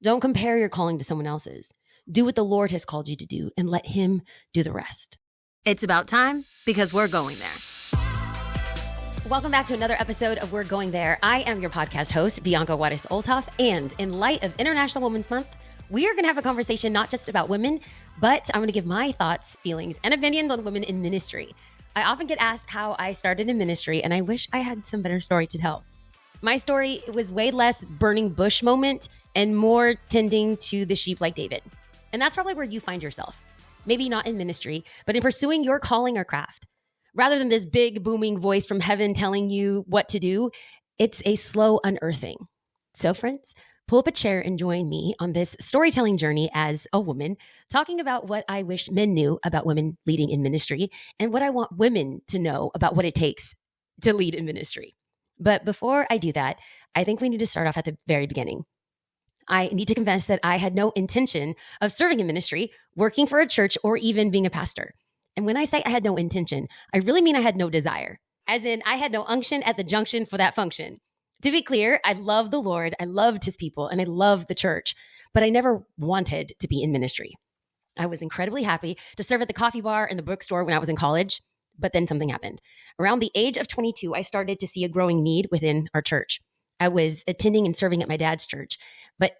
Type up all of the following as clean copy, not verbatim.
Don't compare your calling to someone else's. Do what the Lord has called you to do and let him do the rest. It's about time because we're going there. Welcome back to another episode of We're Going There. I am your podcast host, Bianca Juarez Olthoff, and in light of International Women's Month, we are going to have a conversation not just about women, but I'm going to give my thoughts, feelings, and opinions on women in ministry. I often get asked how I started in ministry, and I wish I had some better story to tell. My story was way less burning bush moment and more tending to the sheep like David. And that's probably where you find yourself. Maybe not in ministry, but in pursuing your calling or craft. Rather than this big booming voice from heaven telling you what to do, it's a slow unearthing. So friends, pull up a chair and join me on this storytelling journey as a woman, talking about what I wish men knew about women leading in ministry and what I want women to know about what it takes to lead in ministry. But before I do that, I think we need to start off at the very beginning. I need to confess that I had no intention of serving in ministry, working for a church, or even being a pastor. And when I say I had no intention, I really mean I had no desire. As in, I had no unction at the junction for that function. To be clear, I love the Lord, I loved his people, and I loved the church, but I never wanted to be in ministry. I was incredibly happy to serve at the coffee bar and the bookstore when I was in college, but then something happened. Around the age of 22, I started to see a growing need within our church. I was attending and serving at my dad's church, but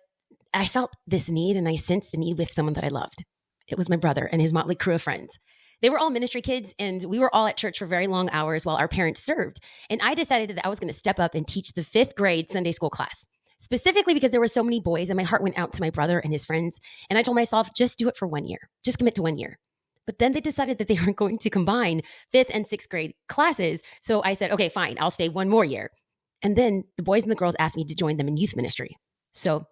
I felt this need and I sensed a need with someone that I loved. It was my brother and his motley crew of friends. They were all ministry kids, and we were all at church for very long hours while our parents served. And I decided that I was going to step up and teach the 5th grade Sunday school class, specifically because there were so many boys and my heart went out to my brother and his friends. And I told myself, just do it for 1 year. Just commit to 1 year. But then they decided that they were going to combine 5th and 6th grade classes. So I said, okay, fine, I'll stay 1 more year. And then the boys and the girls asked me to join them in youth ministry. So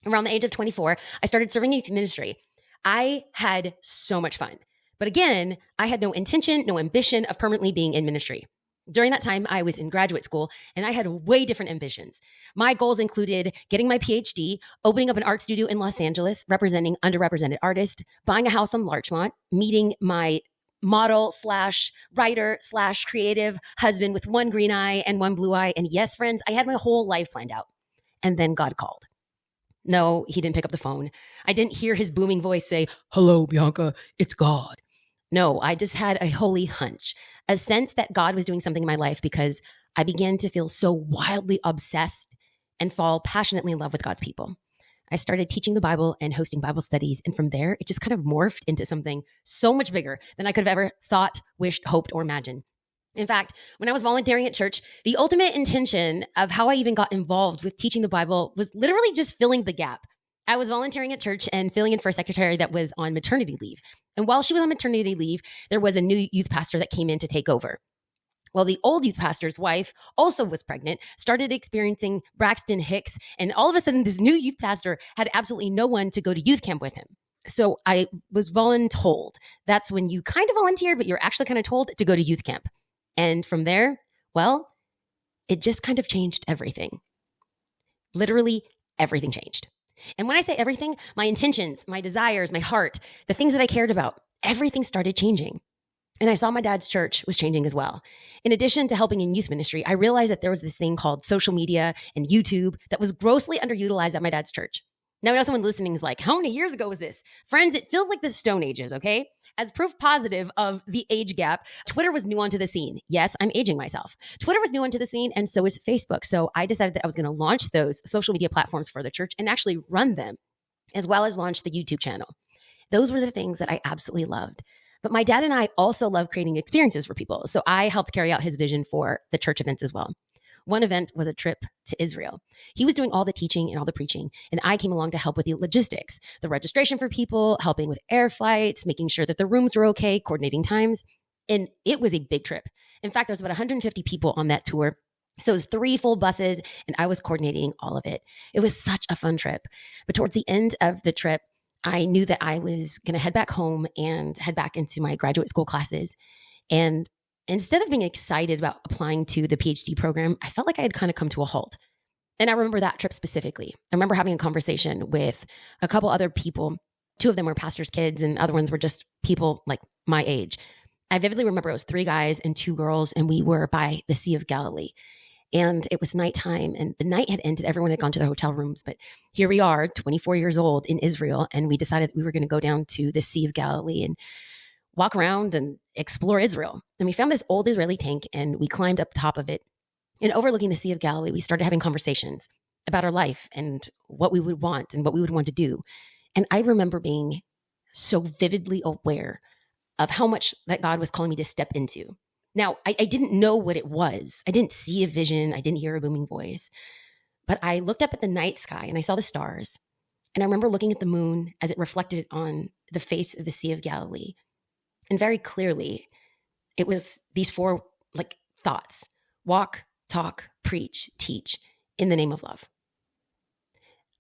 around the age of 24, I started serving youth ministry. I had so much fun. But again, I had no intention, no ambition of permanently being in ministry. During that time, I was in graduate school and I had way different ambitions. My goals included getting my PhD, opening up an art studio in Los Angeles, representing underrepresented artists, buying a house on Larchmont, meeting my model/writer/creative husband with 1 green eye and 1 blue eye. And yes, friends, I had my whole life planned out. And then God called. No, he didn't pick up the phone. I didn't hear his booming voice say, "Hello, Bianca, it's God." No, I just had a holy hunch, a sense that God was doing something in my life because I began to feel so wildly obsessed and fall passionately in love with God's people. I started teaching the Bible and hosting Bible studies. And from there, it just kind of morphed into something so much bigger than I could have ever thought, wished, hoped, or imagined. In fact, when I was volunteering at church, the ultimate intention of how I even got involved with teaching the Bible was literally just filling the gap. I was volunteering at church and filling in for a secretary that was on maternity leave. And while she was on maternity leave, there was a new youth pastor that came in to take over. Well, the old youth pastor's wife also was pregnant, started experiencing Braxton Hicks, and all of a sudden this new youth pastor had absolutely no one to go to youth camp with him. So I was voluntold. That's when you kind of volunteer, but you're actually kind of told to go to youth camp. And from there, well, it just kind of changed everything. Literally everything changed. And when I say everything, my intentions, my desires, my heart, the things that I cared about, everything started changing. And I saw my dad's church was changing as well. In addition to helping in youth ministry, I realized that there was this thing called social media and YouTube that was grossly underutilized at my dad's church. Now, I know someone listening is like, how many years ago was this? Friends, it feels like the Stone Ages, okay? As proof positive of the age gap, Twitter was new onto the scene. Yes, I'm aging myself. Twitter was new onto the scene, and so is Facebook. So I decided that I was going to launch those social media platforms for the church and actually run them, as well as launch the YouTube channel. Those were the things that I absolutely loved. But my dad and I also love creating experiences for people. So I helped carry out his vision for the church events as well. One event was a trip to Israel. He was doing all the teaching and all the preaching, and I came along to help with the logistics, the registration for people, helping with air flights, making sure that the rooms were okay, coordinating times. And it was a big trip. In fact, there was about 150 people on that tour. So it was 3 full buses, and I was coordinating all of it. It was such a fun trip. But towards the end of the trip, I knew that I was going to head back home and head back into my graduate school classes. And instead of being excited about applying to the PhD program, I felt like I had kind of come to a halt. And I remember that trip specifically. I remember having a conversation with a couple other people. 2 of them were pastors' kids and other ones were just people like my age. I vividly remember it was 3 guys and 2 girls, and we were by the Sea of Galilee. And it was nighttime and the night had ended. Everyone had gone to their hotel rooms. But here we are, 24 years old in Israel. And we decided we were going to go down to the Sea of Galilee and walk around and explore Israel. And we found this old Israeli tank and we climbed up top of it. And overlooking the Sea of Galilee, we started having conversations about our life and what we would want and what we would want to do. And I remember being so vividly aware of how much that God was calling me to step into. Now, I didn't know what it was. I didn't see a vision. I didn't hear a booming voice. But I looked up at the night sky and I saw the stars. And I remember looking at the moon as it reflected on the face of the Sea of Galilee. And very clearly, it was these four thoughts: walk, talk, preach, teach in the name of love.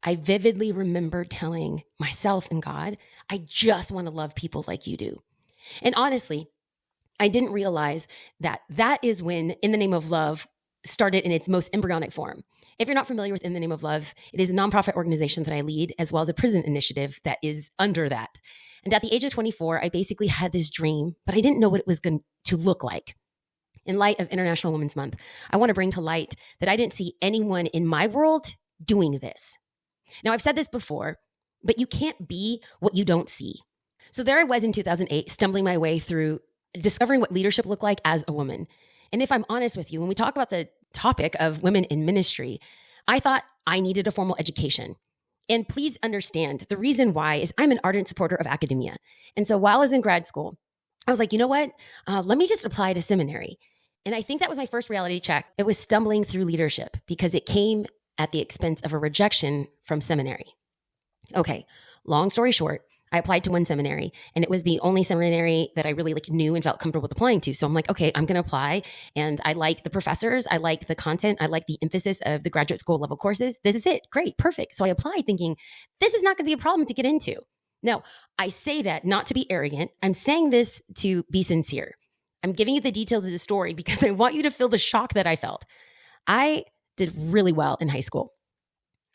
I vividly remember telling myself and God, I just want to love people like you do. And honestly, I didn't realize that that is when In the Name of Love started in its most embryonic form. If you're not familiar with In the Name of Love, it is a nonprofit organization that I lead, as well as a prison initiative that is under that. And at the age of 24, I basically had this dream, but I didn't know what it was going to look like. In light of International Women's Month, I want to bring to light that I didn't see anyone in my world doing this. Now, I've said this before, but you can't be what you don't see. So there I was in 2008, stumbling my way through discovering what leadership looked like as a woman. And if I'm honest with you, when we talk about the topic of women in ministry, I thought I needed a formal education. And please understand, the reason why is I'm an ardent supporter of academia. And so while I was in grad school, I was like, you know what? Let me just apply to seminary. And I think that was my first reality check. It was stumbling through leadership because it came at the expense of a rejection from seminary. Okay, long story short, I applied to one seminary and it was the only seminary that I really knew and felt comfortable with applying to. So I'm like, okay, I'm going to apply. And I like the professors. I like the content. I like the emphasis of the graduate school level courses. This is it. Great. Perfect. So I applied thinking this is not going to be a problem to get into. Now, I say that not to be arrogant. I'm saying this to be sincere. I'm giving you the details of the story because I want you to feel the shock that I felt. I did really well in high school.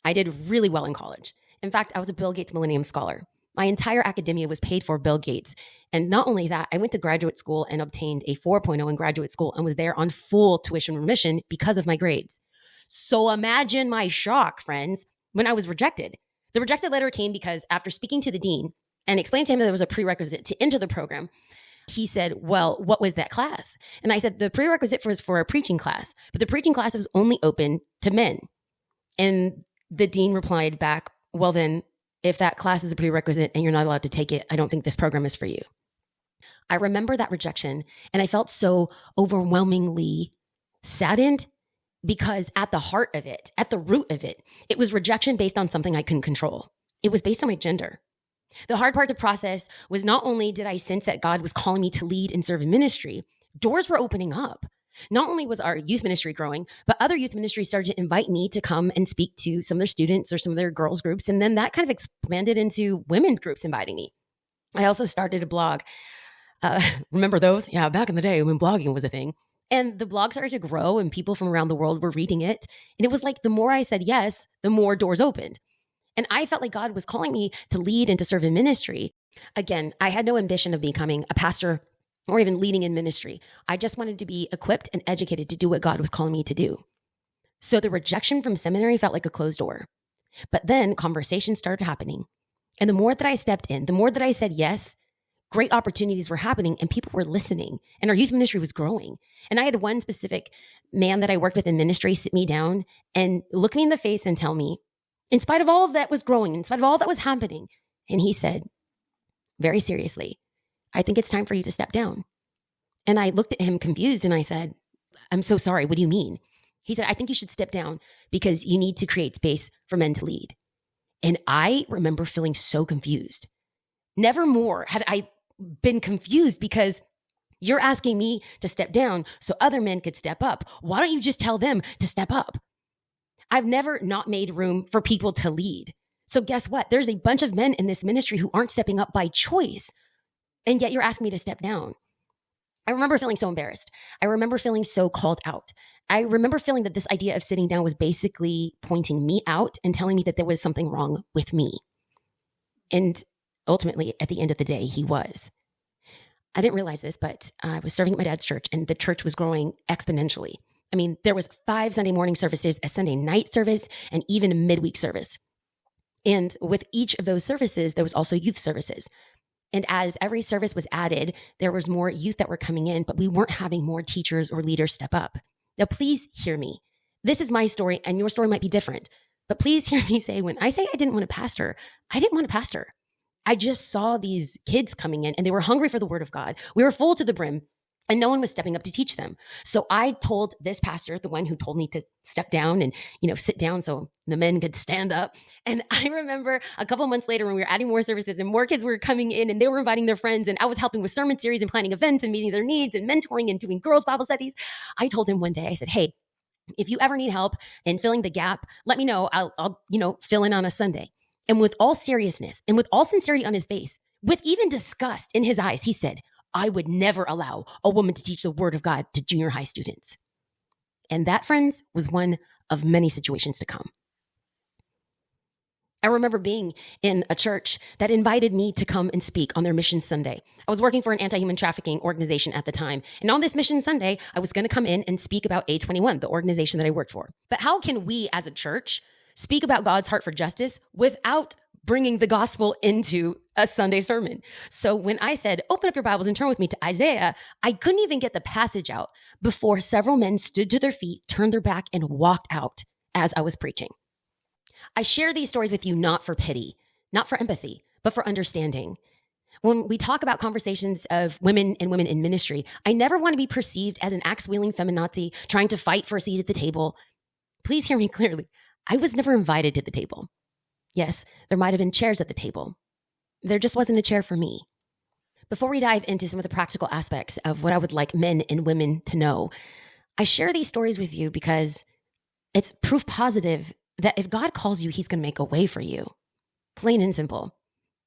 I did really well in college. In fact, I was a Bill Gates Millennium Scholar. My entire academia was paid for Bill Gates. And not only that, I went to graduate school and obtained a 4.0 in graduate school and was there on full tuition remission because of my grades. So imagine my shock, friends, when I was rejected. The rejected letter came because after speaking to the dean and explaining to him that there was a prerequisite to enter the program, he said, well, what was that class? And I said, the prerequisite was for a preaching class, but the preaching class was only open to men. And the dean replied back, well, then, if that class is a prerequisite and you're not allowed to take it, I don't think this program is for you. I remember that rejection and I felt so overwhelmingly saddened because at the heart of it, at the root of it, it was rejection based on something I couldn't control. It was based on my gender. The hard part to process was not only did I sense that God was calling me to lead and serve in ministry, doors were opening up. Not only was our youth ministry growing, but other youth ministries started to invite me to come and speak to some of their students or some of their girls groups. And then that kind of expanded into women's groups inviting me. I also started a blog. Remember those? Yeah, back in the day when blogging was a thing. And the blog started to grow and people from around the world were reading it. And it was like the more I said yes, the more doors opened. And I felt like God was calling me to lead and to serve in ministry. Again, I had no ambition of becoming a pastor or even leading in ministry. I just wanted to be equipped and educated to do what God was calling me to do. So the rejection from seminary felt like a closed door. But then conversations started happening. And the more that I stepped in, the more that I said yes, great opportunities were happening and people were listening and our youth ministry was growing. And I had one specific man that I worked with in ministry sit me down and look me in the face and tell me, in spite of all that was growing, in spite of all that was happening, and he said, very seriously, I think it's time for you to step down. And I looked at him confused and I said, I'm so sorry. What do you mean? He said, I think you should step down because you need to create space for men to lead. And I remember feeling so confused. Never more had I been confused because you're asking me to step down so other men could step up. Why don't you just tell them to step up? I've never not made room for people to lead. So guess what? There's a bunch of men in this ministry who aren't stepping up by choice. And yet you're asking me to step down. I remember feeling so embarrassed. I remember feeling so called out. I remember feeling that this idea of sitting down was basically pointing me out and telling me that there was something wrong with me. And ultimately, at the end of the day, he was. I didn't realize this, but I was serving at my dad's church and the church was growing exponentially. I mean, there was 5 Sunday morning services, a Sunday night service, and even a midweek service. And with each of those services, there was also youth services. And as every service was added, there was more youth that were coming in, but we weren't having more teachers or leaders step up. Now, please hear me. This is my story, and your story might be different. But please hear me say, when I say I didn't want a pastor, I didn't want a pastor. I just saw these kids coming in, and they were hungry for the word of God. We were full to the brim, and no one was stepping up to teach them. So I told this pastor, the one who told me to step down and, sit down so the men could stand up. And I remember a couple months later when we were adding more services and more kids were coming in and they were inviting their friends, and I was helping with sermon series and planning events and meeting their needs and mentoring and doing girls' Bible studies. I told him one day, I said, hey, if you ever need help in filling the gap, let me know. I'll fill in on a Sunday. And with all seriousness and with all sincerity on his face, with even disgust in his eyes, he said, I would never allow a woman to teach the word of God to junior high students. And that, friends, was one of many situations to come. I remember being in a church that invited me to come and speak on their Mission Sunday. I was working for an anti-human trafficking organization at the time. And on this Mission Sunday, I was going to come in and speak about A21, the organization that I worked for. But how can we as a church speak about God's heart for justice without bringing the gospel into a Sunday sermon? So when I said, open up your Bibles and turn with me to Isaiah, I couldn't even get the passage out before several men stood to their feet, turned their back, and walked out as I was preaching. I share these stories with you not for pity, not for empathy, but for understanding. When we talk about conversations of women and women in ministry, I never want to be perceived as an axe-wielding feminazi trying to fight for a seat at the table. Please hear me clearly. I was never invited to the table. Yes, there might have been chairs at the table. There just wasn't a chair for me. Before we dive into some of the practical aspects of what I would like men and women to know, I share these stories with you because it's proof positive that if God calls you, he's going to make a way for you. Plain and simple.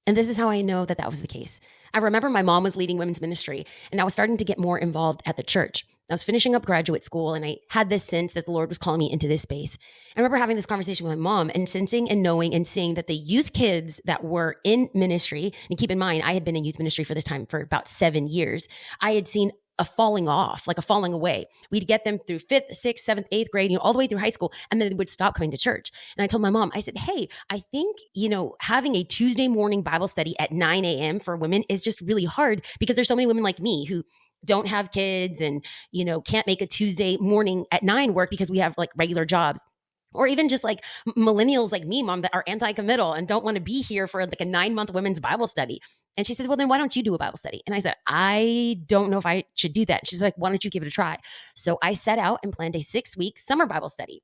And this is how I know that that was the case. I remember my mom was leading women's ministry, and I was starting to get more involved at the church. I was finishing up graduate school, and I had this sense that the Lord was calling me into this space. I remember having this conversation with my mom and sensing and knowing and seeing that the youth kids that were in ministry, and keep in mind, I had been in youth ministry for this time for about 7 years. I had seen a falling off, like a falling away. We'd get them through 5th, 6th, 7th, 8th grade, all the way through high school, and then they would stop coming to church. And I told my mom, I said, hey, I think, having a Tuesday morning Bible study at 9 a.m. for women is just really hard because there's so many women like me who don't have kids and, can't make a Tuesday morning at 9 work because we have like regular jobs. Or even just like millennials like me, mom, that are anti-committal and don't want to be here for like a 9-month women's Bible study. And she said, well, then why don't you do a Bible study? And I said, I don't know if I should do that. And she's like, why don't you give it a try? So I set out and planned a 6-week summer Bible study.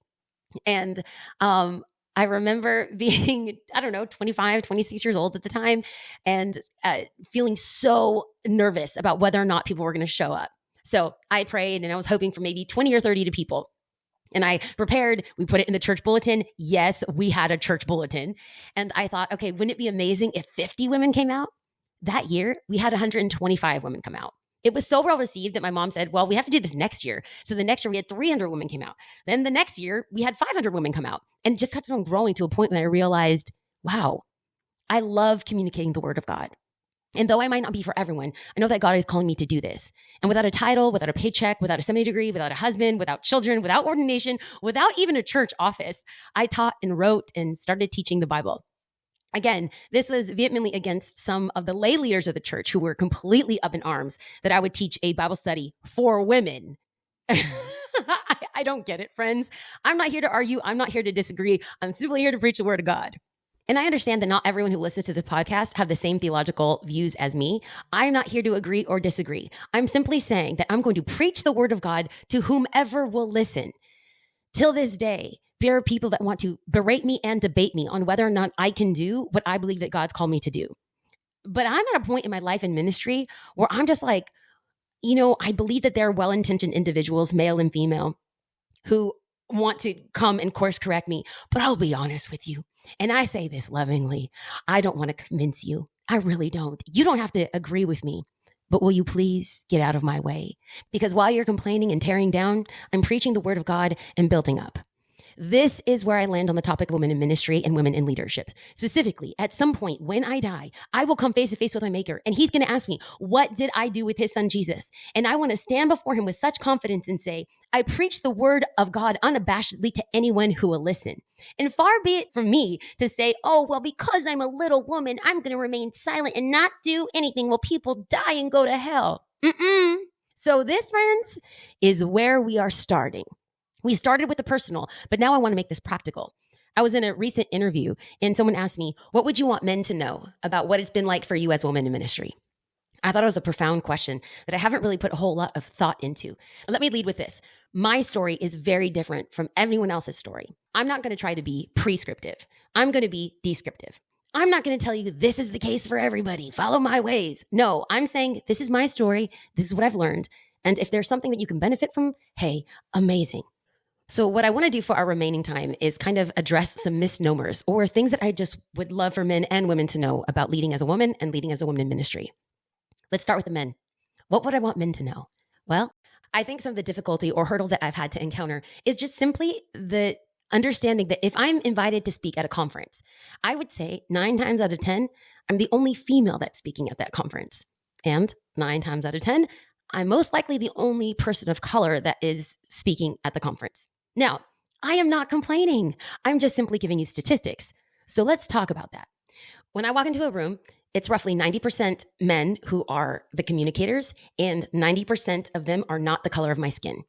And I remember being, 25, 26 years old at the time and feeling so nervous about whether or not people were going to show up. So I prayed and I was hoping for maybe 20 or 30 people. And I prepared, we put it in the church bulletin. Yes, we had a church bulletin. And I thought, okay, wouldn't it be amazing if 50 women came out? That year, we had 125 women come out. It was so well received that my mom said, well, we have to do this next year. So the next year we had 300 women came out. Then the next year we had 500 women come out, and it just kept on growing to a point when I realized, wow, I love communicating the word of God. And though I might not be for everyone, I know that God is calling me to do this. And without a title, without a paycheck, without a seminary degree, without a husband, without children, without ordination, without even a church office, I taught and wrote and started teaching the Bible. Again, this was vehemently against some of the lay leaders of the church who were completely up in arms that I would teach a Bible study for women. I don't get it, friends. I'm not here to argue. I'm not here to disagree. I'm simply here to preach the word of God. And I understand that not everyone who listens to the podcast have the same theological views as me. I'm not here to agree or disagree. I'm simply saying that I'm going to preach the word of God to whomever will listen. Till this day, there are people that want to berate me and debate me on whether or not I can do what I believe that God's called me to do. But I'm at a point in my life and ministry where I'm just like, I believe that there are well-intentioned individuals, male and female, who want to come and course correct me. But I'll be honest with you. And I say this lovingly. I don't want to convince you. I really don't. You don't have to agree with me. But will you please get out of my way? Because while you're complaining and tearing down, I'm preaching the word of God and building up. This is where I land on the topic of women in ministry and women in leadership. Specifically, at some point when I die, I will come face to face with my maker and he's going to ask me, what did I do with his son Jesus? And I want to stand before him with such confidence and say, I preach the word of God unabashedly to anyone who will listen. And far be it from me to say, oh, well, because I'm a little woman, I'm going to remain silent and not do anything while people die and go to hell. So this, friends, is where we are starting. We started with the personal, but now I want to make this practical. I was in a recent interview and someone asked me, what would you want men to know about what it's been like for you as a woman in ministry? I thought it was a profound question that I haven't really put a whole lot of thought into. Let me lead with this. My story is very different from everyone else's story. I'm not going to try to be prescriptive. I'm going to be descriptive. I'm not going to tell you this is the case for everybody. Follow my ways. No, I'm saying this is my story. This is what I've learned. And if there's something that you can benefit from, hey, amazing. So what I want to do for our remaining time is kind of address some misnomers or things that I just would love for men and women to know about leading as a woman and leading as a woman in ministry. Let's start with the men. What would I want men to know? Well, I think some of the difficulty or hurdles that I've had to encounter is just simply the understanding that if I'm invited to speak at a conference, I would say 9 times out of 10, I'm the only female that's speaking at that conference. And 9 times out of 10, I'm most likely the only person of color that is speaking at the conference. Now, I am not complaining. I'm just simply giving you statistics. So let's talk about that. When I walk into a room, it's roughly 90% men who are the communicators, and 90% of them are not the color of my skin.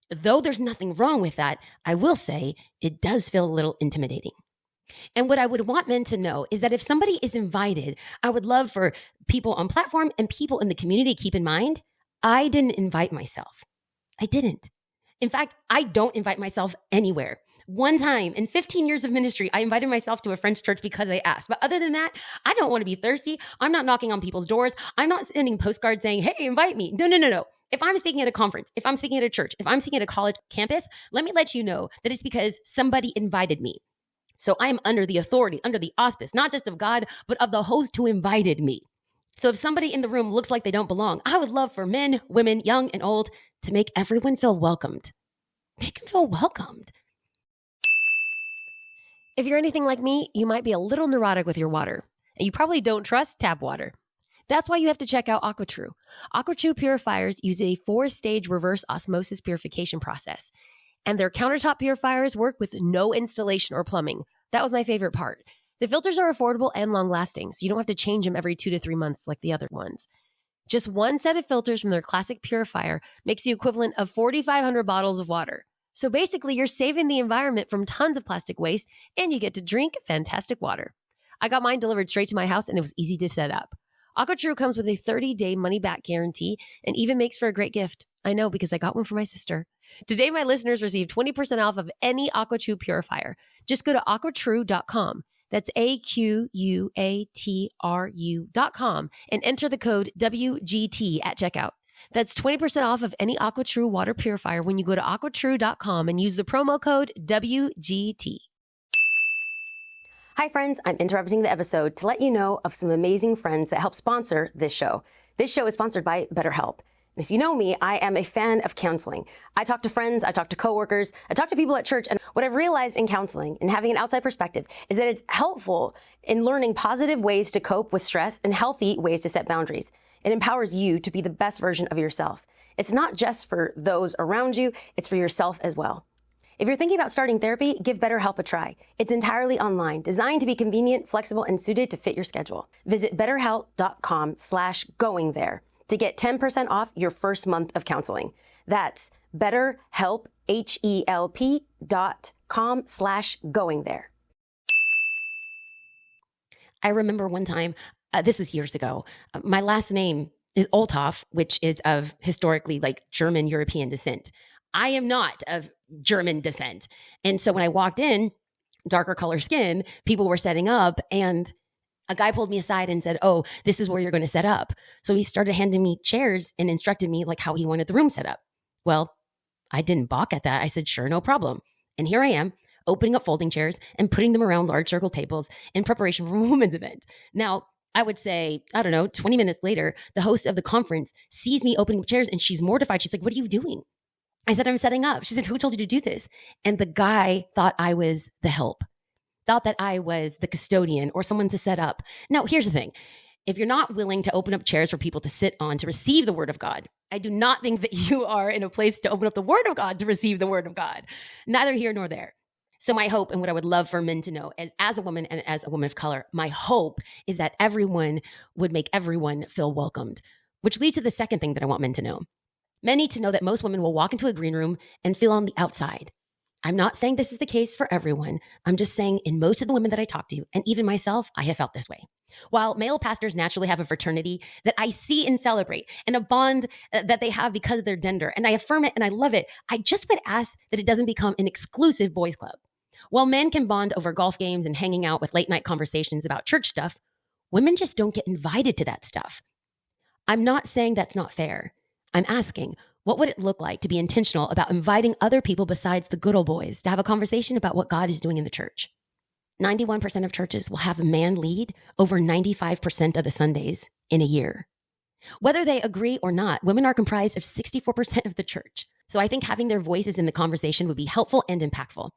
Though there's nothing wrong with that, I will say it does feel a little intimidating. And what I would want men to know is that if somebody is invited, I would love for people on platform and people in the community to keep in mind, I didn't invite myself. I didn't. In fact, I don't invite myself anywhere. One time in 15 years of ministry, I invited myself to a friend's church because I asked. But other than that, I don't want to be thirsty. I'm not knocking on people's doors. I'm not sending postcards saying, hey, invite me. No. If I'm speaking at a conference, if I'm speaking at a church, if I'm speaking at a college campus, let me let you know that it's because somebody invited me. So I am under the authority, under the auspice, not just of God, but of the host who invited me. So if somebody in the room looks like they don't belong, I would love for men, women, young and old, to make everyone feel welcomed. Make them feel welcomed. If you're anything like me, you might be a little neurotic with your water, and you probably don't trust tap water. That's why you have to check out AquaTrue. AquaTrue purifiers use a 4-stage reverse osmosis purification process, and their countertop purifiers work with no installation or plumbing. That was my favorite part. The filters are affordable and long-lasting, so you don't have to change them every 2 to 3 months like the other ones. Just one set of filters from their classic purifier makes the equivalent of 4,500 bottles of water. So basically, you're saving the environment from tons of plastic waste, and you get to drink fantastic water. I got mine delivered straight to my house, and it was easy to set up. AquaTrue comes with a 30-day money-back guarantee and even makes for a great gift. I know because I got one for my sister. Today, my listeners receive 20% off of any AquaTrue purifier. Just go to aquatrue.com. That's AQUATRU.com and enter the code WGT at checkout. That's 20% off of any AquaTrue water purifier when you go to aquatrue.com and use the promo code WGT. Hi, friends. I'm interrupting the episode to let you know of some amazing friends that help sponsor this show. This show is sponsored by BetterHelp. If you know me, I am a fan of counseling. I talk to friends, I talk to coworkers, I talk to people at church, and what I've realized in counseling and having an outside perspective is that it's helpful in learning positive ways to cope with stress and healthy ways to set boundaries. It empowers you to be the best version of yourself. It's not just for those around you, it's for yourself as well. If you're thinking about starting therapy, give BetterHelp a try. It's entirely online, designed to be convenient, flexible, and suited to fit your schedule. Visit betterhelp.com/going there to get 10% off your first month of counseling. That's BetterHelp, HELP.com/going there. I remember one time, this was years ago, my last name is Olthoff, which is of historically like German European descent. I am not of German descent. And so when I walked in, darker color skin, people were setting up and a guy pulled me aside and said, oh, this is where you're going to set up. So he started handing me chairs and instructed me like how he wanted the room set up. Well, I didn't balk at that. I said, sure, no problem. And here I am opening up folding chairs and putting them around large circle tables in preparation for a women's event. Now, I would say, 20 minutes later, the host of the conference sees me opening up chairs and she's mortified. She's like, what are you doing? I said, I'm setting up. She said, who told you to do this? And the guy thought I was the help, thought that I was the custodian or someone to set up. Now, here's the thing. If you're not willing to open up chairs for people to sit on to receive the word of God, I do not think that you are in a place to open up the word of God to receive the word of God. Neither here nor there. So my hope and what I would love for men to know as a woman and as a woman of color, my hope is that everyone would make everyone feel welcomed, which leads to the second thing that I want men to know. Men need to know that most women will walk into a green room and feel on the outside. I'm not saying this is the case for everyone. I'm just saying in most of the women that I talk to, and even myself, I have felt this way. While male pastors naturally have a fraternity that I see and celebrate and a bond that they have because of their gender, and I affirm it and I love it, I just would ask that it doesn't become an exclusive boys club. While men can bond over golf games and hanging out with late night conversations about church stuff, women just don't get invited to that stuff. I'm not saying that's not fair. I'm asking, what would it look like to be intentional about inviting other people besides the good old boys to have a conversation about what God is doing in the church? 91% of churches will have a man lead over 95% of the Sundays in a year. Whether they agree or not, women are comprised of 64% of the church. So I think having their voices in the conversation would be helpful and impactful.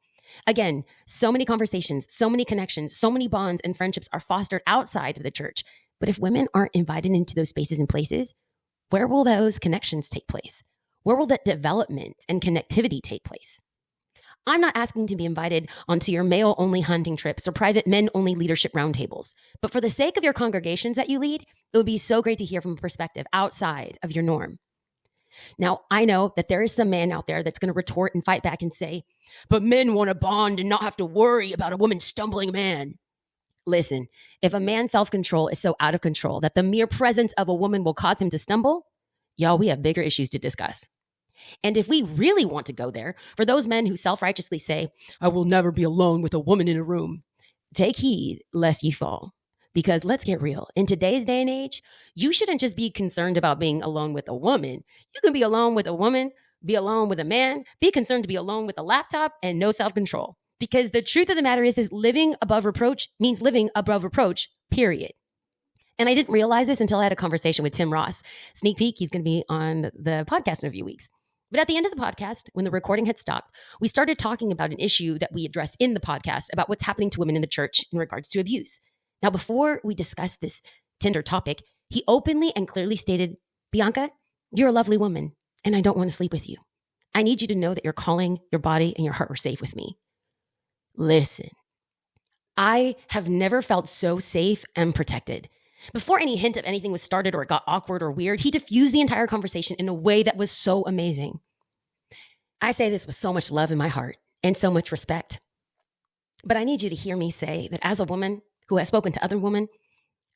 Again, so many conversations, so many connections, so many bonds and friendships are fostered outside of the church. But if women aren't invited into those spaces and places, where will those connections take place? Where will that development and connectivity take place? I'm not asking to be invited onto your male-only hunting trips or private men-only leadership roundtables. But for the sake of your congregations that you lead, it would be so great to hear from a perspective outside of your norm. Now, I know that there is some man out there that's going to retort and fight back and say, but men want to bond and not have to worry about a woman stumbling a man. Listen, if a man's self-control is so out of control that the mere presence of a woman will cause him to stumble, y'all, we have bigger issues to discuss. And if we really want to go there, for those men who self-righteously say, I will never be alone with a woman in a room, take heed lest ye fall. Because let's get real. In today's day and age, you shouldn't just be concerned about being alone with a woman. You can be alone with a woman, be alone with a man, be concerned to be alone with a laptop and no self-control. Because the truth of the matter is living above reproach means living above reproach, period. And I didn't realize this until I had a conversation with Tim Ross. Sneak peek, he's going to be on the podcast in a few weeks. But at the end of the podcast, when the recording had stopped, we started talking about an issue that we addressed in the podcast about what's happening to women in the church in regards to abuse. Now, before we discuss this tender topic, he openly and clearly stated, Bianca, you're a lovely woman, and I don't want to sleep with you. I need you to know that your calling, your body, and your heart were safe with me. Listen, I have never felt so safe and protected. Before any hint of anything was started or it got awkward or weird, he diffused the entire conversation in a way that was so amazing. I say this with so much love in my heart and so much respect. But I need you to hear me say that as a woman who has spoken to other women,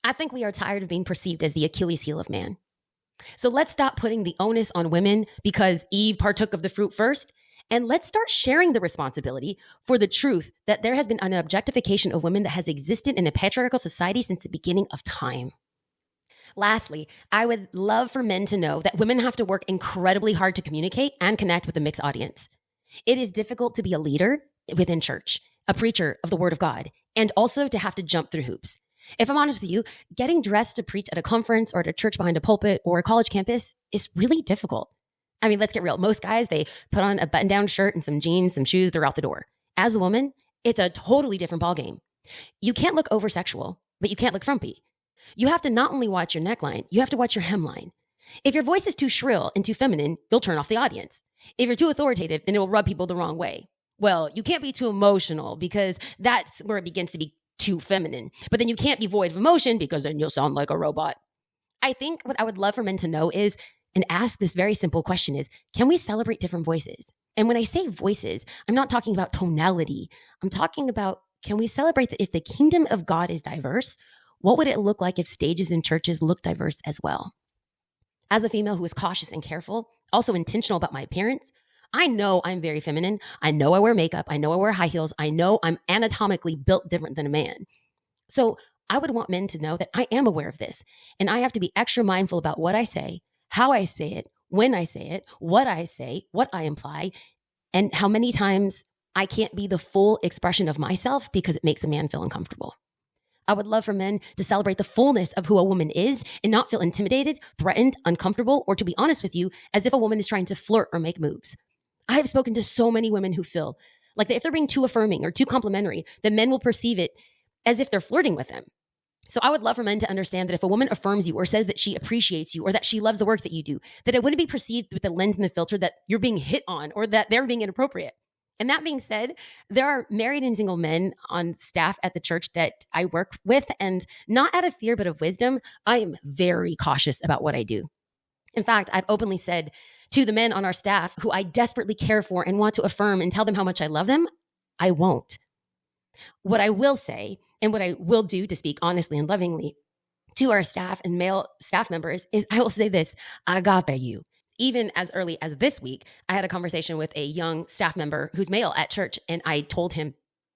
I think we are tired of being perceived as the Achilles heel of man. So let's stop putting the onus on women because Eve partook of the fruit first, and let's start sharing the responsibility for the truth that there has been an objectification of women that has existed in a patriarchal society since the beginning of time. Lastly, I would love for men to know that women have to work incredibly hard to communicate and connect with a mixed audience. It is difficult to be a leader within church, a preacher of the word of God, and also to have to jump through hoops. If I'm honest with you, getting dressed to preach at a conference or at a church behind a pulpit or a college campus is really difficult. I mean, let's get real. Most guys, they put on a button-down shirt and some jeans, some shoes, they're out the door. As a woman, it's a totally different ballgame. You can't look over-sexual, but you can't look frumpy. You have to not only watch your neckline, you have to watch your hemline. If your voice is too shrill and too feminine, you'll turn off the audience. If you're too authoritative, then it will rub people the wrong way. Well, you can't be too emotional because that's where it begins to be too feminine. But then you can't be void of emotion because then you'll sound like a robot. I think what I would love for men to know is, and ask this very simple question is, can we celebrate different voices? And when I say voices, I'm not talking about tonality. I'm talking about, can we celebrate that if the kingdom of God is diverse, what would it look like if stages in churches look diverse as well? As a female who is cautious and careful, also intentional about my appearance, I know I'm very feminine. I know I wear makeup. I know I wear high heels. I know I'm anatomically built different than a man. So I would want men to know that I am aware of this. And I have to be extra mindful about what I say, how I say it, when I say it, what I imply, and how many times I can't be the full expression of myself because it makes a man feel uncomfortable. I would love for men to celebrate the fullness of who a woman is and not feel intimidated, threatened, uncomfortable, or to be honest with you, as if a woman is trying to flirt or make moves. I have spoken to so many women who feel like that if they're being too affirming or too complimentary, that men will perceive it as if they're flirting with them. So I would love for men to understand that if a woman affirms you or says that she appreciates you or that she loves the work that you do, that it wouldn't be perceived with the lens and the filter that you're being hit on or that they're being inappropriate. And that being said, there are married and single men on staff at the church that I work with, and not out of fear, but of wisdom, I am very cautious about what I do. In fact, I've openly said to the men on our staff who I desperately care for and want to affirm and tell them how much I love them, I won't. What I will say and what I will do to speak honestly and lovingly to our staff and male staff members is I will say this, agape you. Even as early as this week, I had a conversation with a young staff member who's male at church, and I told him,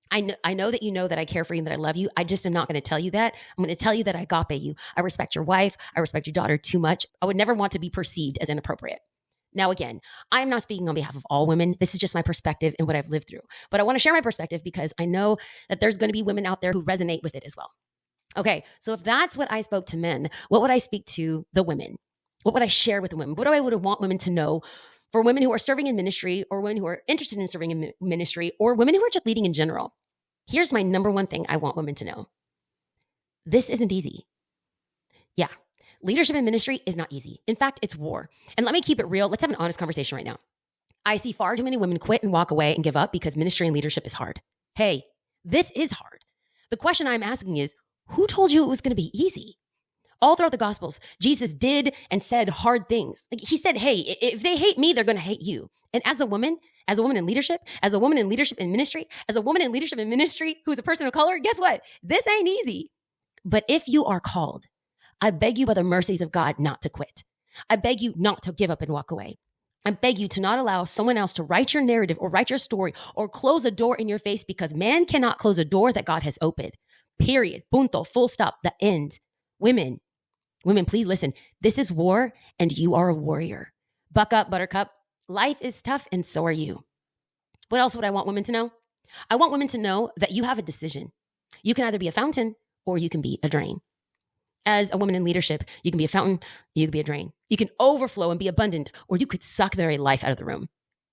I know that you know that I care for you and that I love you. I just am not going to tell you that. I'm going to tell you that I agape you. I respect your wife. I respect your daughter too much. I would never want to be perceived as inappropriate. Now, again, I am not speaking on behalf of all women. This is just my perspective and what I've lived through. But I want to share my perspective because I know that there's going to be women out there who resonate with it as well. Okay, so if that's what I spoke to men, what would I speak to the women? What would I share with the women? What do I would want women to know for women who are serving in ministry or women who are interested in serving in ministry or women who are just leading in general? Here's my number one thing I want women to know. This isn't easy. Yeah, leadership in ministry is not easy. In fact, it's war. And let me keep it real. Let's have an honest conversation right now. I see far too many women quit and walk away and give up because ministry and leadership is hard. Hey, this is hard. The question I'm asking is, who told you it was going to be easy? All throughout the Gospels, Jesus did and said hard things. Like he said, hey, if they hate me, they're going to hate you. And as a woman in leadership, as a woman in leadership in ministry, as a woman in leadership in ministry who's a person of color, guess what? This ain't easy. But if you are called, I beg you by the mercies of God not to quit. I beg you not to give up and walk away. I beg you to not allow someone else to write your narrative or write your story or close a door in your face because man cannot close a door that God has opened. Period. Punto. Full stop. The end. Women, please listen. This is war and you are a warrior. Buck up, buttercup. Life is tough and so are you. What else would I want women to know? I want women to know that you have a decision. You can either be a fountain or you can be a drain. As a woman in leadership, you can be a fountain, you can be a drain. You can overflow and be abundant, or you could suck the very life out of the room.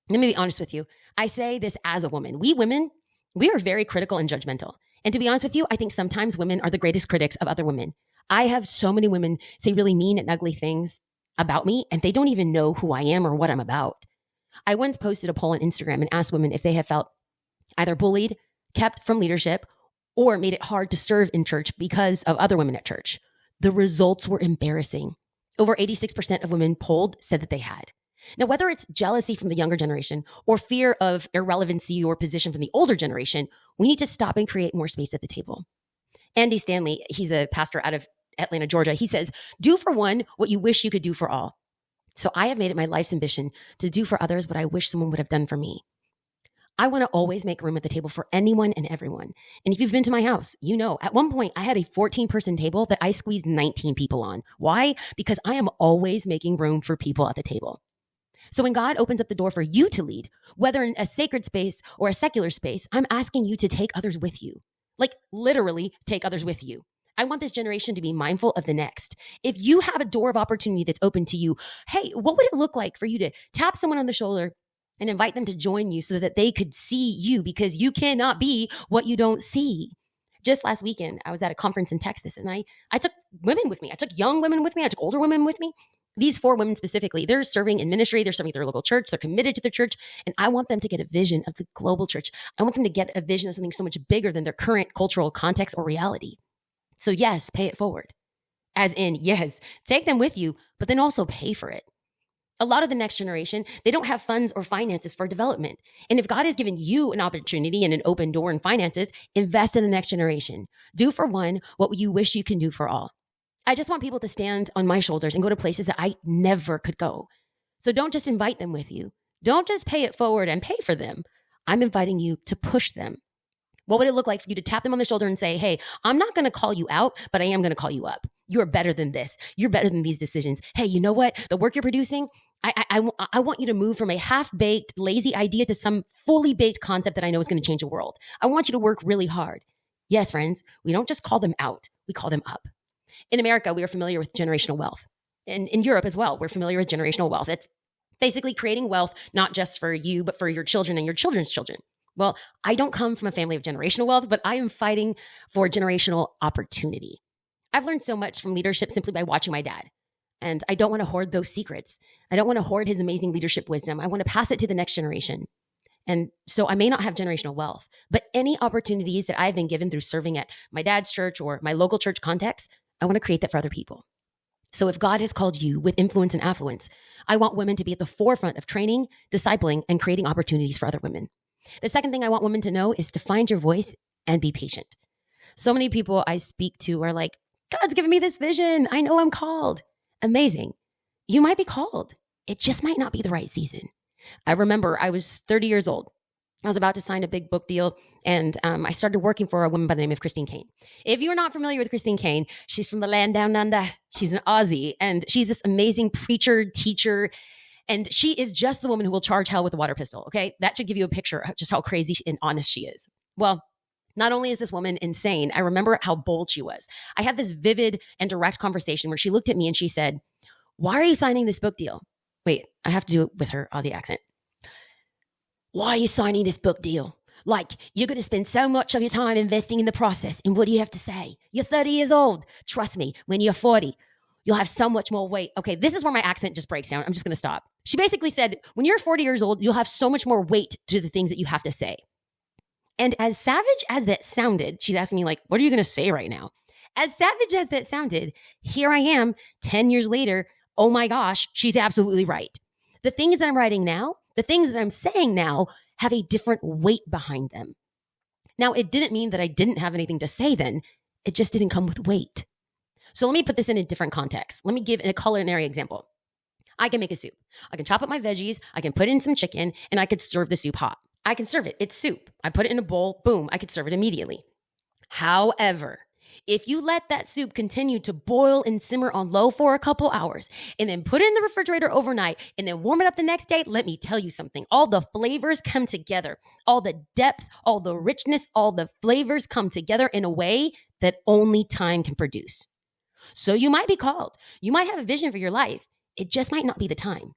Let me be honest with you. I say this as a woman. We women, we are very critical and judgmental. And to be honest with you, I think sometimes women are the greatest critics of other women. I have so many women say really mean and ugly things about me, and they don't even know who I am or what I'm about. I once posted a poll on Instagram and asked women if they have felt either bullied, kept from leadership, or made it hard to serve in church because of other women at church. The results were embarrassing. Over 86% of women polled said that they had. Now, whether it's jealousy from the younger generation or fear of irrelevancy or position from the older generation, we need to stop and create more space at the table. Andy Stanley, he's a pastor out of Atlanta, Georgia. He says, do for one what you wish you could do for all. So I have made it my life's ambition to do for others what I wish someone would have done for me. I want to always make room at the table for anyone and everyone. And if you've been to my house, you know, at one point I had a 14-person table that I squeezed 19 people on. Why? Because I am always making room for people at the table. So when God opens up the door for you to lead, whether in a sacred space or a secular space, I'm asking you to take others with you. Like literally take others with you. I want this generation to be mindful of the next. If you have a door of opportunity that's open to you, hey, what would it look like for you to tap someone on the shoulder and invite them to join you so that they could see you, because you cannot be what you don't see. Just last weekend, I was at a conference in Texas and I took women with me. I took young women with me. I took older women with me. These 4 women specifically, they're serving in ministry. They're serving their local church. They're committed to their church. And I want them to get a vision of the global church. I want them to get a vision of something so much bigger than their current cultural context or reality. So yes, pay it forward. As in, yes, take them with you, but then also pay for it. A lot of the next generation, they don't have funds or finances for development. And if God has given you an opportunity and an open door in finances, invest in the next generation. Do for one what you wish you can do for all. I just want people to stand on my shoulders and go to places that I never could go. So don't just invite them with you. Don't just pay it forward and pay for them. I'm inviting you to push them. What would it look like for you to tap them on the shoulder and say, hey, I'm not going to call you out, but I am going to call you up. You're better than this. You're better than these decisions. Hey, you know what? The work you're producing, I want you to move from a half-baked, lazy idea to some fully baked concept that I know is going to change the world. I want you to work really hard. Yes, friends, we don't just call them out. We call them up. In America, we are familiar with generational wealth. In Europe as well, we're familiar with generational wealth. It's Basically creating wealth, not just for you, but for your children and your children's children. Well, I don't come from a family of generational wealth, but I am fighting for generational opportunity. I've learned so much from leadership simply by watching my dad. And I don't want to hoard those secrets. I don't want to hoard his amazing leadership wisdom. I want to pass it to the next generation. And so I may not have generational wealth, but any opportunities that I've been given through serving at my dad's church or my local church context, I want to create that for other people. So if God has called you with influence and affluence, I want women to be at the forefront of training, discipling, and creating opportunities for other women. The second thing I want women to know is to find your voice and be patient. So many people I speak to are like, God's given me this vision. I know I'm called. Amazing. You might be called. It just might not be the right season. I remember I was 30 years old. I was about to sign a big book deal, and I started working for a woman by the name of Christine Kane. If you're not familiar with Christine Kane, she's from the land down under. She's an Aussie, and she's this amazing preacher, teacher, and she is just the woman who will charge hell with a water pistol, okay? That should give you a picture of just how crazy and honest she is. Well, not only is this woman insane, I remember how bold she was. I had this vivid and direct conversation where she looked at me and she said, "Why are you signing this book deal?" Wait, I have to do it with her Aussie accent. "Why are you signing this book deal? Like, you're going to spend so much of your time investing in the process. And what do you have to say? You're 30 years old. Trust me, when you're 40, you'll have so much more weight." Okay, this is where my accent just breaks down. I'm just going to stop. She basically said, when you're 40 years old, you'll have so much more weight to the things that you have to say. And as savage as that sounded, she's asking me like, what are you going to say right now? As savage as that sounded, here I am 10 years later. Oh my gosh, she's absolutely right. The things that I'm writing now, the things that I'm saying now have a different weight behind them. Now, it didn't mean that I didn't have anything to say then. It just didn't come with weight. So let me put this in a different context. Let me give a culinary example. I can make a soup. I can chop up my veggies. I can put in some chicken, and I could serve the soup hot. I can serve it. It's soup. I put it in a bowl. Boom. I could serve it immediately. However, if you let that soup continue to boil and simmer on low for a couple hours and then put it in the refrigerator overnight and then warm it up the next day, let me tell you something. All the flavors come together. All the depth, all the richness, all the flavors come together in a way that only time can produce. So you might be called. You might have a vision for your life. It just might not be the time.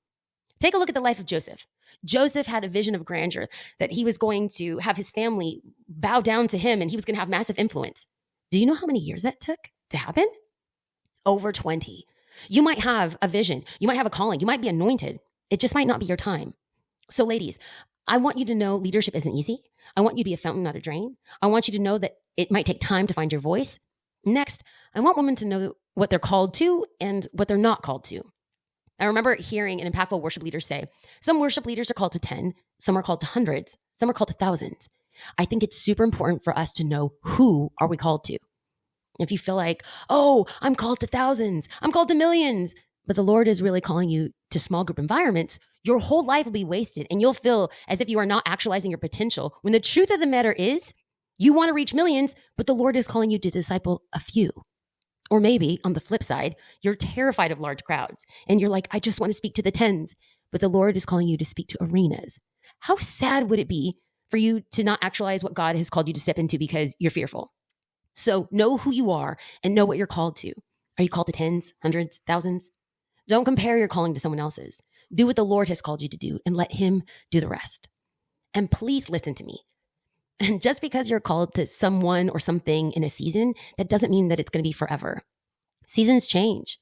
Take a look at the life of Joseph. Joseph had a vision of grandeur, that he was going to have his family bow down to him and he was going to have massive influence. Do you know how many years that took to happen? Over 20. You might have a vision. You might have a calling. You might be anointed. It just might not be your time. So ladies, I want you to know leadership isn't easy. I want you to be a fountain, not a drain. I want you to know that it might take time to find your voice. Next, I want women to know what they're called to and what they're not called to. I remember hearing an impactful worship leader say, some worship leaders are called to 10, some are called to hundreds, some are called to thousands. I think it's super important for us to know who are we called to. If you feel like, oh, I'm called to thousands, I'm called to millions, but the Lord is really calling you to small group environments, your whole life will be wasted and you'll feel as if you are not actualizing your potential. When the truth of the matter is, you want to reach millions, but the Lord is calling you to disciple a few. Or maybe on the flip side, you're terrified of large crowds and you're like, I just want to speak to the tens, but the Lord is calling you to speak to arenas. How sad would it be for you to not actualize what God has called you to step into because you're fearful? So know who you are and know what you're called to. Are you called to tens, hundreds, thousands? Don't compare your calling to someone else's. Do what the Lord has called you to do and let him do the rest. And please listen to me. And just because you're called to someone or something in a season, that doesn't mean that it's going to be forever. Seasons change.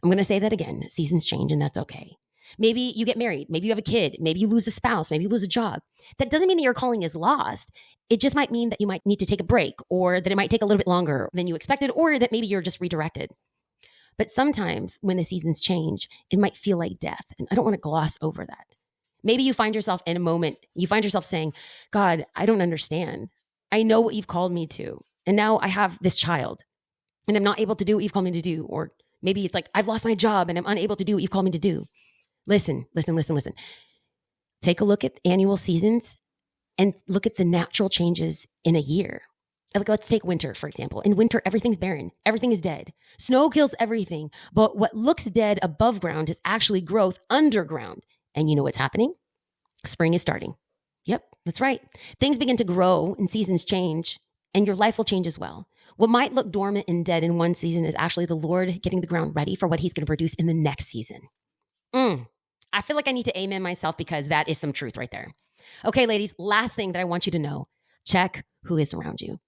I'm going to say that again. Seasons change, and that's okay. Maybe you get married. Maybe you have a kid. Maybe you lose a spouse. Maybe you lose a job. That doesn't mean that your calling is lost. It just might mean that you might need to take a break, or that it might take a little bit longer than you expected, or that maybe you're just redirected. But sometimes when the seasons change, it might feel like death. And I don't want to gloss over that. Maybe you find yourself in a moment, you find yourself saying, God, I don't understand. I know what you've called me to. And now I have this child and I'm not able to do what you've called me to do. Or maybe it's like, I've lost my job and I'm unable to do what you've called me to do. Listen. Take a look at annual seasons and look at the natural changes in a year. Like, let's take winter, for example. In winter, everything's barren. Everything is dead. Snow kills everything. But what looks dead above ground is actually growth underground. And you know what's happening? Spring is starting. Yep, that's right. Things begin to grow and seasons change, and your life will change as well. What might look dormant and dead in one season is actually the Lord getting the ground ready for what he's going to produce in the next season. I feel like I need to amen myself because that is some truth right there. Okay, ladies, last thing that I want you to know, check who is around you.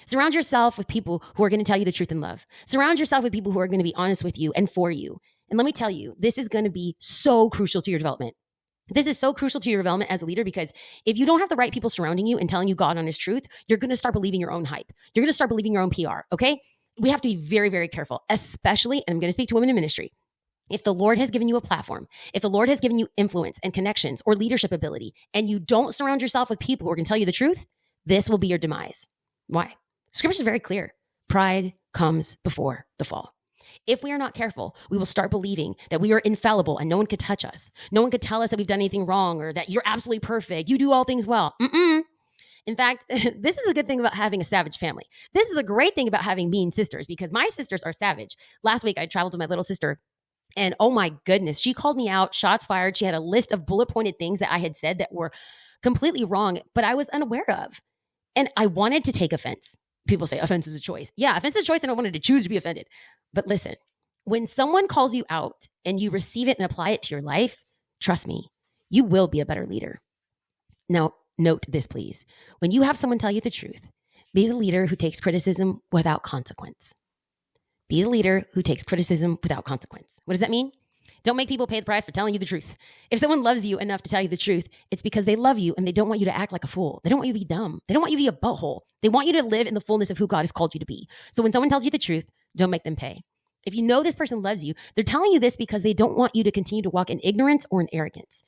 Surround yourself with people who are going to tell you the truth in love. Surround yourself with people who are going to be honest with you and for you. And let me tell you, this is going to be so crucial to your development. This is so crucial to your development as a leader because if you don't have the right people surrounding you and telling you God honest truth, you're going to start believing your own hype. You're going to start believing your own PR, okay? We have to be very, very careful, especially, and I'm going to speak to women in ministry. If the Lord has given you a platform, if the Lord has given you influence and connections or leadership ability, and you don't surround yourself with people who are going to tell you the truth, this will be your demise. Why? Scripture is very clear. Pride comes before the fall. If we are not careful, we will start believing that we are infallible and no one could touch us. No one could tell us that we've done anything wrong or that you're absolutely perfect. You do all things well. In fact, this is a good thing about having a savage family. This is a great thing about having mean sisters because my sisters are savage. Last week, I traveled with my little sister and oh my goodness, she called me out, shots fired. She had a list of bullet pointed things that I had said that were completely wrong, but I was unaware of. And I wanted to take offense. People say offense is a choice. Yeah, offense is a choice and I wanted to choose to be offended. But listen, when someone calls you out and you receive it and apply it to your life, trust me, you will be a better leader. Now, note this, please. When you have someone tell you the truth, be the leader who takes criticism without consequence. Be the leader who takes criticism without consequence. What does that mean? Don't make people pay the price for telling you the truth. If someone loves you enough to tell you the truth, it's because they love you and they don't want you to act like a fool. They don't want you to be dumb. They don't want you to be a butthole. They want you to live in the fullness of who God has called you to be. So when someone tells you the truth, don't make them pay. If you know this person loves you, they're telling you this because they don't want you to continue to walk in ignorance or in arrogance.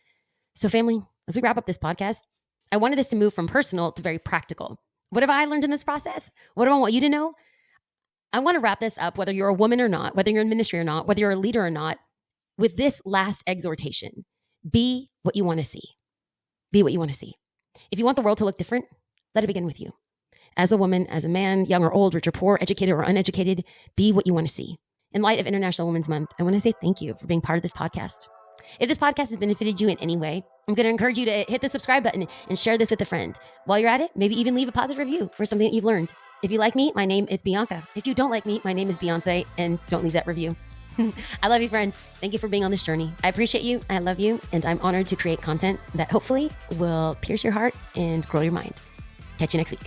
So family, as we wrap up this podcast, I wanted this to move from personal to very practical. What have I learned in this process? What do I want you to know? I want to wrap this up, whether you're a woman or not, whether you're in ministry or not, whether you're a leader or not, with this last exhortation. Be what you want to see. Be what you want to see. If you want the world to look different, let it begin with you. As a woman, as a man, young or old, rich or poor, educated or uneducated, be what you want to see. In light of International Women's Month, I want to say thank you for being part of this podcast. If this podcast has benefited you in any way, I'm going to encourage you to hit the subscribe button and share this with a friend. While you're at it, maybe even leave a positive review or something that you've learned. If you like me, my name is Bianca. If you don't like me, my name is Beyonce, and don't leave that review. I love you, friends. Thank you for being on this journey. I appreciate you. I love you. And I'm honored to create content that hopefully will pierce your heart and grow your mind. Catch you next week.